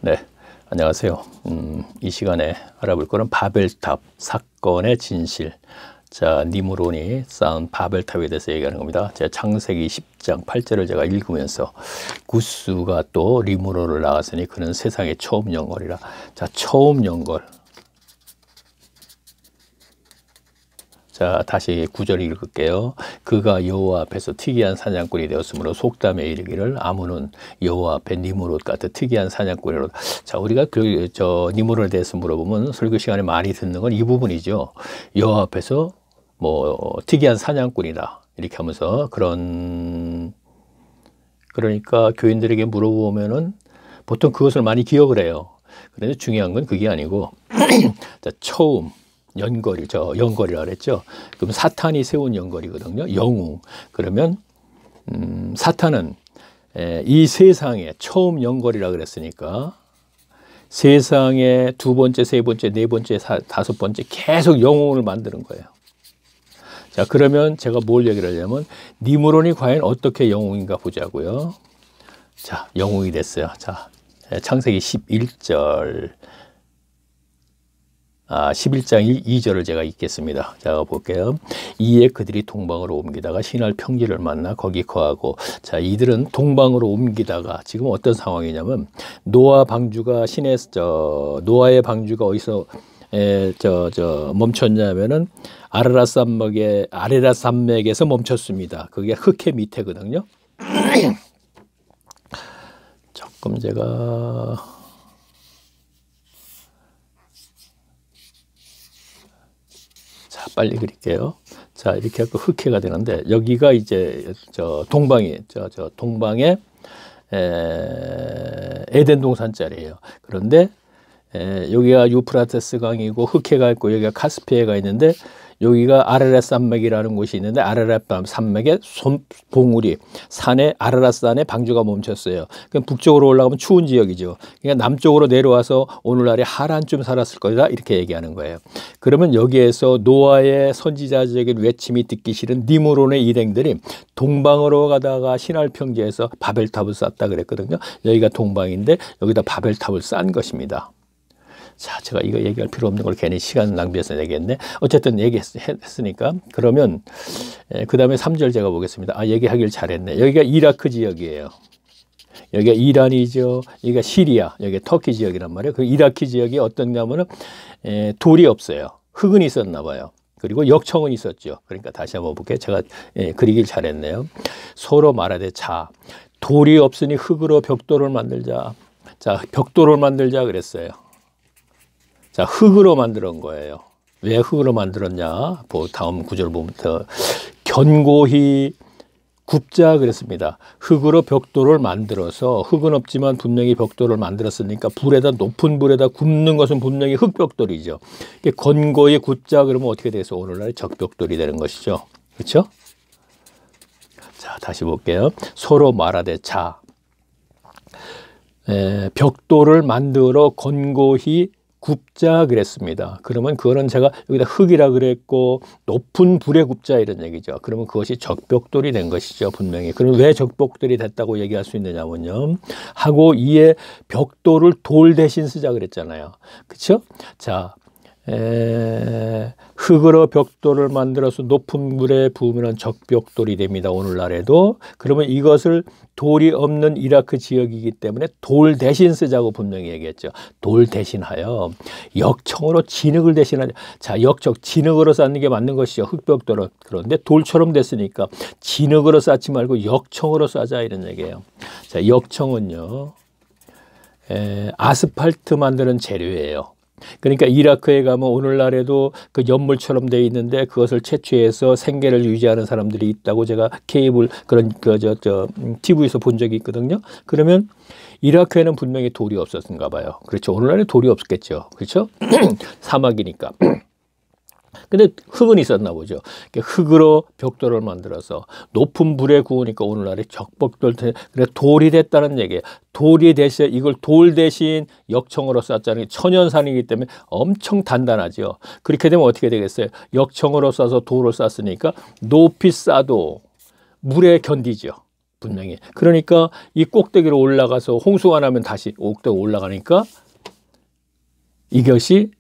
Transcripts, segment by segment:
네, 안녕하세요. 이 시간에 알아볼 거는 바벨탑 사건의 진실. 자, 니므론이 쌓은 바벨탑에 대해서 얘기하는 겁니다. 제가 창세기 10장 8절을 제가 읽으면서 구스가 또 니므론을 낳았으니 그는 세상의 처음 영걸이라. 자, 처음 영걸. 자, 다시 9절 읽을게요. 그가 여호와 앞에서 특이한 사냥꾼이 되었으므로 속담에 이르기를 아무는 여호와 앞에 니므롯 같은 특이한 사냥꾼이로. 자, 우리가 니므롯에 대해서 물어보면 설교 시간에 많이 듣는 건 이 부분이죠. 여호와 앞에서 뭐 특이한 사냥꾼이다 이렇게 하면서 그러니까 교인들에게 물어보면은 보통 그것을 많이 기억을 해요. 그런데 중요한 건 그게 아니고 자, 처음 연거리, 연거리라 그랬죠. 그럼 사탄이 세운 연거리거든요. 영웅. 그러면 사탄은 이 세상에 처음 연거리라 그랬으니까 세상에 두 번째, 세 번째, 네 번째, 다섯 번째 계속 영웅을 만드는 거예요. 자, 그러면 제가 뭘 얘기를 하냐면 니므론이 과연 어떻게 영웅인가 보자고요. 자, 영웅이 됐어요. 자, 창세기 11장 2절을 제가 읽겠습니다. 자, 볼게요. 이에 그들이 동방으로 옮기다가 신할 평지를 만나 거기 거하고. 자, 이들은 동방으로 옮기다가 지금 어떤 상황이냐면 노아의 방주가 어디서 멈췄냐면은 아라랏 산맥에서 멈췄습니다. 그게 흑해 밑에거든요. 조금 제가 빨리 그릴게요. 자, 이렇게 하고 흑해가 되는데 여기가 이제 동방에 에덴 동산 자리예요. 그런데 여기가 유프라테스 강이고 흑해가 있고 여기가 카스피해가 있는데 여기가 아라랏 산맥이라는 곳이 있는데 아라랏 산맥의 봉우리 산에 아라랏 산에 방주가 멈췄어요. 그럼 북쪽으로 올라가면 추운 지역이죠. 그러니까 남쪽으로 내려와서 오늘날에 하란쯤 살았을 거다 이렇게 얘기하는 거예요. 그러면 여기에서 노아의 선지자적인 외침이 듣기 싫은 니므론의 일행들이 동방으로 가다가 신할 평지에서 바벨탑을 쌓았다 그랬거든요. 여기가 동방인데 여기다 바벨탑을 쌓은 것입니다. 자, 제가 이거 얘기할 필요 없는 걸 괜히 시간 낭비해서 얘기했네. 어쨌든 얘기했으니까. 그러면 그 다음에 3절 제가 보겠습니다. 얘기하길 잘했네. 여기가 이라크 지역이에요. 여기가 이란이죠. 여기가 시리아, 여기가 터키 지역이란 말이에요. 그 이라크 지역이 어떤냐면은 돌이 없어요. 흙은 있었나 봐요. 그리고 역청은 있었죠. 그러니까 다시 한번 볼게요. 제가 그리길 잘했네요. 서로 말하되 자, 돌이 없으니 흙으로 벽돌을 만들자. 자, 벽돌을 만들자 그랬어요. 자, 흙으로 만드는 거예요. 왜 흙으로 만들었냐? 다음 구절 보면 더 견고히 굽자 그랬습니다. 흙으로 벽돌을 만들어서 흙은 없지만 분명히 벽돌을 만들었으니까 높은 불에다 굽는 것은 분명히 흙벽돌이죠. 견고히 굽자 그러면 어떻게 돼서 오늘날 적벽돌이 되는 것이죠. 그렇죠? 자, 다시 볼게요. 서로 말하되 자, 벽돌을 만들어 견고히 굽자 그랬습니다. 그러면 그거는 제가 여기다 흙이라 그랬고 높은 불에 굽자 이런 얘기죠. 그러면 그것이 적벽돌이 된 것이죠. 분명히. 그럼 왜 적벽돌이 됐다고 얘기할 수 있느냐면요. 하고 이에 벽돌을 돌 대신 쓰자 그랬잖아요. 그렇죠? 자, 흙으로 벽돌을 만들어서 높은 물에 부으면 적벽돌이 됩니다. 오늘날에도. 그러면 이것을 돌이 없는 이라크 지역이기 때문에 돌 대신 쓰자고 분명히 얘기했죠. 돌 대신하여 역청으로 진흙을 대신하자. 자, 진흙으로 쌓는 게 맞는 것이죠. 흙벽돌은. 그런데 돌처럼 됐으니까 진흙으로 쌓지 말고 역청으로 쌓자 이런 얘기예요. 자, 역청은요, 아스팔트 만드는 재료예요. 그러니까 이라크에 가면 오늘날에도 그 연물처럼 돼 있는데 그것을 채취해서 생계를 유지하는 사람들이 있다고 제가 케이블 TV에서 본 적이 있거든요. 그러면 이라크에는 분명히 돌이 없었는가 봐요. 그렇죠. 오늘날에 돌이 없겠죠. 그렇죠. 사막이니까. 근데 흙은 있었나 보죠. 흙으로 벽돌을 만들어서 높은 불에 구우니까 오늘날에 적벽돌, 그래 돌이 됐다는 얘기예요. 돌이 대신 이걸 돌 대신 역청으로 쌓자는 게 천연산이기 때문에 엄청 단단하죠. 그렇게 되면 어떻게 되겠어요? 역청으로 쌓아서 돌을 쌓았으니까 높이 쌓아도 물에 견디죠. 분명히. 그러니까 이 꼭대기로 올라가서 홍수가 나면 다시 꼭대기 올라가니까 이것이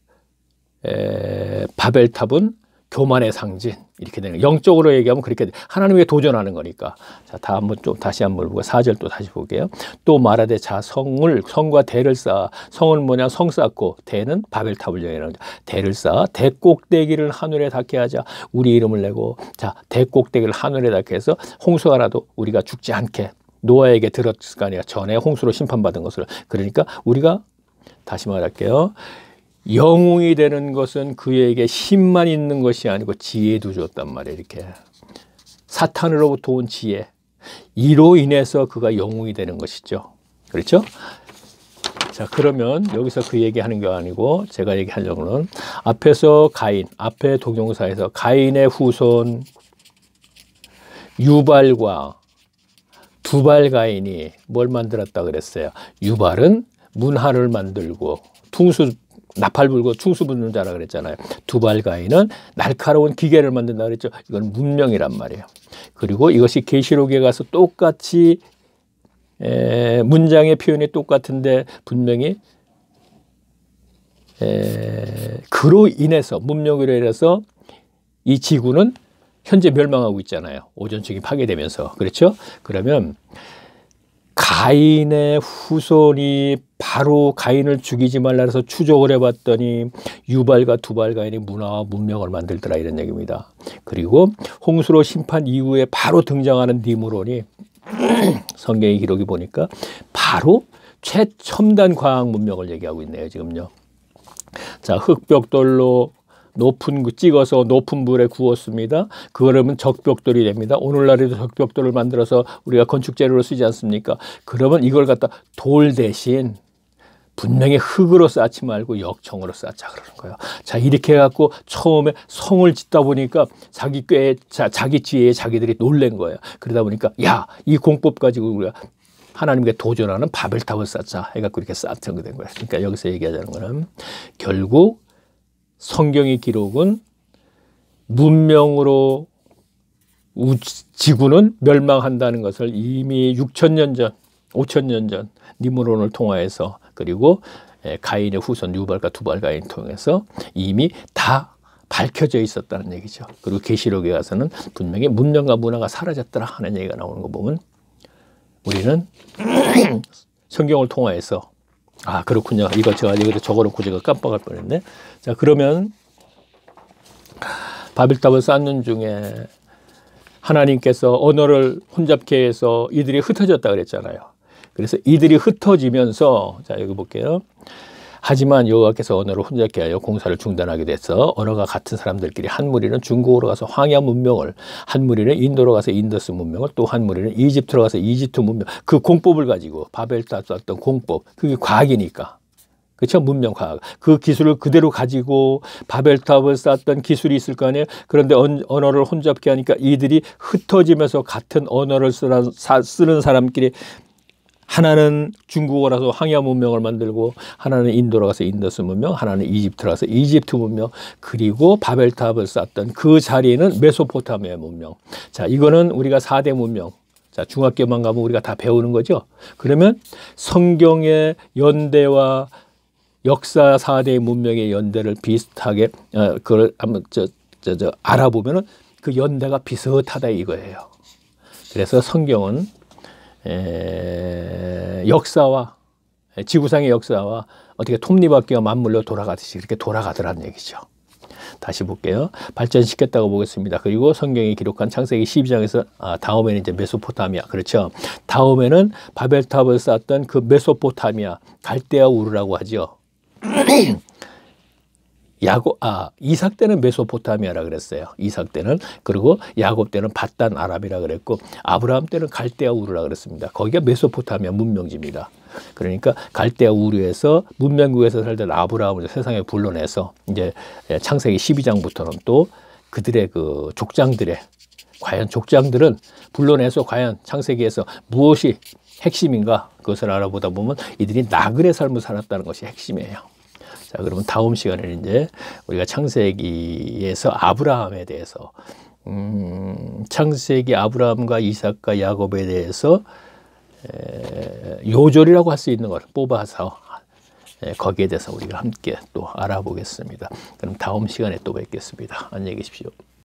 바벨탑은 교만의 상징 이렇게 되는 거예요. 영적으로 얘기하면 그렇게 돼. 하나님께 도전하는 거니까. 자, 다시 한번 보고 4절 또 다시 볼게요. 또 말하되 자 성과 대를 쌓아. 성은 뭐냐? 성 쌓고 대는 바벨탑을 얘기하는 거죠. 대를 쌓아 대꼭대기를 하늘에 닿게 하자. 우리 이름을 내고 자 대꼭대기를 하늘에 닿게 해서 홍수가 나도 우리가 죽지 않게 노아에게 들었을 거 아니야. 전에 홍수로 심판받은 것을. 그러니까 우리가 다시 말할게요. 영웅이 되는 것은 그에게 힘만 있는 것이 아니고 지혜도 줬단 말이에요. 이렇게 사탄으로부터 온 지혜, 이로 인해서 그가 영웅이 되는 것이죠. 그렇죠? 자, 그러면 여기서 그 얘기하는 게 아니고 제가 얘기하려고는 앞에서 가인, 앞에 동용사에서 가인의 후손 유발과 두발 가인이 뭘 만들었다 그랬어요. 유발은 문화를 만들고 나팔 불고 충수 붓는 자라 그랬잖아요. 두발 가인은 날카로운 기계를 만든다 그랬죠. 이건 문명이란 말이에요. 그리고 이것이 계시록에 가서 똑같이 문장의 표현이 똑같은데 분명히 그로 인해서 문명으로 인해서 이 지구는 현재 멸망하고 있잖아요. 오존층이 파괴되면서. 그렇죠? 그러면 가인의 후손이 바로 가인을 죽이지 말라 해서 추적을 해봤더니 유발과 두발 가인이 문화와 문명을 만들더라 이런 얘기입니다. 그리고 홍수로 심판 이후에 바로 등장하는 니므론이 성경의 기록이 보니까 바로 최첨단 과학 문명을 얘기하고 있네요. 지금요. 자, 흙벽돌로 찍어서 높은 불에 구웠습니다. 그러면 적벽돌이 됩니다. 오늘날에도 적벽돌을 만들어서 우리가 건축 재료로 쓰지 않습니까? 그러면 이걸 갖다 돌 대신 분명히 흙으로 쌓지 말고 역청으로 쌓자 그러는 거예요. 자, 이렇게 해갖고 처음에 성을 짓다 보니까 자기 지혜에 자기들이 놀란 거예요. 그러다 보니까 야, 이 공법 가지고 우리가 하나님께 도전하는 바벨탑을 쌓자 해갖고 이렇게 쌓게 된 거예요. 그러니까 여기서 얘기하자는 거는 결국 성경의 기록은 문명으로 지구는 멸망한다는 것을 이미 6,000년 전, 5,000년 전 니므론을 통하여서 그리고 가인의 후손 유발과 두발 가인을 통해서 이미 다 밝혀져 있었다는 얘기죠. 그리고 계시록에 가서는 분명히 문명과 문화가 사라졌더라 하는 얘기가 나오는 거 보면 우리는 성경을 통하여서 아, 그렇군요. 이거 제가 여기다 적어놓고 제가 깜빡할 뻔했네. 자, 그러면 바벨탑을 쌓는 중에 하나님께서 언어를 혼잡케 해서 이들이 흩어졌다 그랬잖아요. 그래서 이들이 흩어지면서 자, 여기 볼게요. 하지만 여호와께서 언어를 혼잡케 하여 공사를 중단하게 돼서 언어가 같은 사람들끼리 한 무리는 중국으로 가서 황야 문명을, 한 무리는 인도로 가서 인더스 문명을, 또 한 무리는 이집트로 가서 이집트 문명, 그 공법을 가지고 바벨탑 썼던 공법, 그게 과학이니까. 그렇죠? 문명 과학. 그 기술을 그대로 가지고 바벨탑을 쌓았던 기술이 있을 거 아니에요. 그런데 언어를 혼잡케 하니까 이들이 흩어지면서 같은 언어를 쓰는 사람끼리 하나는 중국어라서 황야 문명을 만들고 하나는 인도로 가서 인더스 문명, 하나는 이집트로 가서 이집트 문명, 그리고 바벨탑을 쌓았던 그 자리에는 메소포타미아 문명. 자, 이거는 우리가 4대 문명. 자, 중학교만 가면 우리가 다 배우는 거죠. 그러면 성경의 연대와 역사 4대 문명의 연대를 비슷하게 그걸 한번 알아보면은 그 연대가 비슷하다 이거예요. 그래서 성경은 역사와 지구상의 역사와 어떻게 톱니바퀴가 맞물려 돌아가듯이 이렇게 돌아가더라는 얘기죠. 다시 볼게요. 발전시켰다고 보겠습니다. 그리고 성경이 기록한 창세기 12장에서 다음에는 이제 메소포타미아, 그렇죠. 다음에는 바벨탑을 쌓았던 그 메소포타미아, 갈대아 우르라고 하죠. 이삭 때는 메소포타미아라 그랬어요. 이삭 때는. 그리고 야곱 때는 바단 아람이라 그랬고 아브라함 때는 갈대아 우르라 그랬습니다. 거기가 메소포타미아 문명지입니다. 그러니까 갈대아 우르에서 문명국에서 살던 아브라함을 세상에 불러내서 이제 창세기 12장부터는 또 그들의 그 족장들의 과연 족장들은 불러내서 과연 창세기에서 무엇이 핵심인가 그것을 알아보다 보면 이들이 나그네 삶을 살았다는 것이 핵심이에요. 자, 그러면 다음 시간에는 이제 우리가 창세기에서 아브라함에 대해서 창세기 아브라함과 이삭과 야곱에 대해서 요절이라고 할 수 있는 걸 뽑아서 거기에 대해서 우리가 함께 또 알아보겠습니다. 그럼 다음 시간에 또 뵙겠습니다. 안녕히 계십시오.